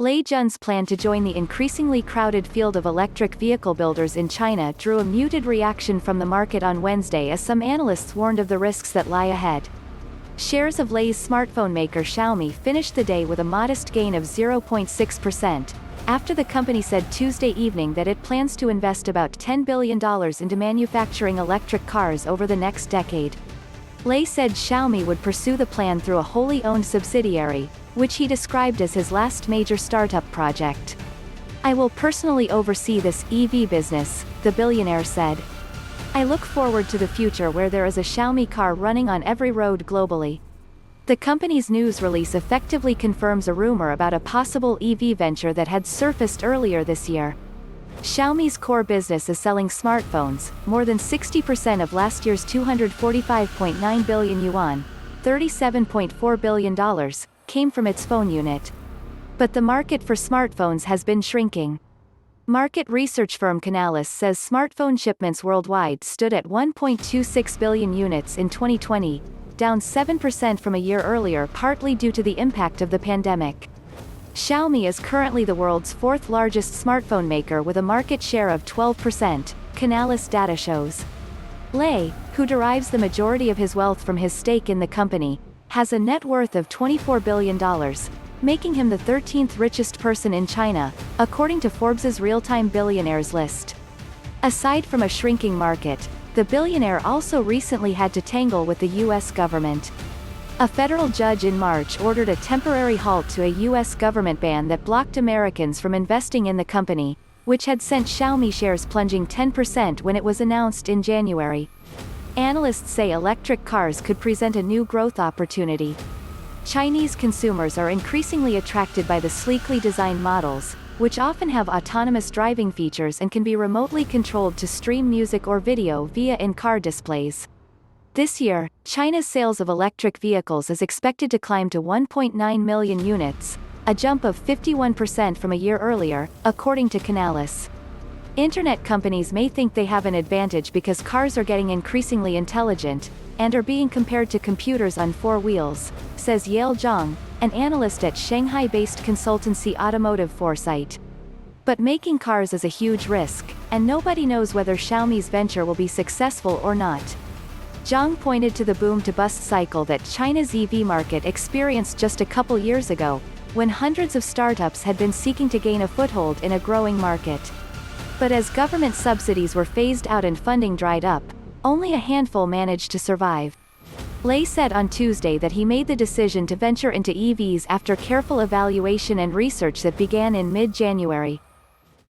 Lei Jun's plan to join the increasingly crowded field of electric vehicle builders in China drew a muted reaction from the market on Wednesday as some analysts warned of the risks that lie ahead. Shares of Lei's smartphone maker Xiaomi finished the day with a modest gain of 0.6%, after the company said Tuesday evening that it plans to invest about $10 billion into manufacturing electric cars over the next decade. Lei said Xiaomi would pursue the plan through a wholly owned subsidiary, which he described as his last major startup project. "I will personally oversee this EV business," the billionaire said. "I look forward to the future where there is a Xiaomi car running on every road globally." The company's news release effectively confirms a rumor about a possible EV venture that had surfaced earlier this year. Xiaomi's core business is selling smartphones. More than 60% of last year's 245.9 billion yuan, $37.4 billion, came from its phone unit. But the market for smartphones has been shrinking. Market research firm Canalys says smartphone shipments worldwide stood at 1.26 billion units in 2020, down 7% from a year earlier, partly due to the impact of the pandemic. Xiaomi is currently the world's fourth largest smartphone maker with a market share of 12%, Canalys data shows. Lei, who derives the majority of his wealth from his stake in the company, has a net worth of $24 billion, making him the 13th richest person in China, according to Forbes' real-time billionaires list. Aside from a shrinking market, the billionaire also recently had to tangle with the U.S. government. A federal judge in March ordered a temporary halt to a U.S. government ban that blocked Americans from investing in the company, which had sent Xiaomi shares plunging 10% when it was announced in January. Analysts say electric cars could present a new growth opportunity. Chinese consumers are increasingly attracted by the sleekly designed models, which often have autonomous driving features and can be remotely controlled to stream music or video via in-car displays. This year, China's sales of electric vehicles is expected to climb to 1.9 million units, a jump of 51% from a year earlier, according to Canalys. Internet companies may think they have an advantage because cars are getting increasingly intelligent, and are being compared to computers on four wheels, says Yale Zhang, an analyst at Shanghai-based consultancy Automotive Foresight. But making cars is a huge risk, and nobody knows whether Xiaomi's venture will be successful or not. Zhang pointed to the boom-to-bust cycle that China's EV market experienced just a couple years ago, when hundreds of startups had been seeking to gain a foothold in a growing market. But as government subsidies were phased out and funding dried up, only a handful managed to survive. Lei said on Tuesday that he made the decision to venture into EVs after careful evaluation and research that began in mid-January.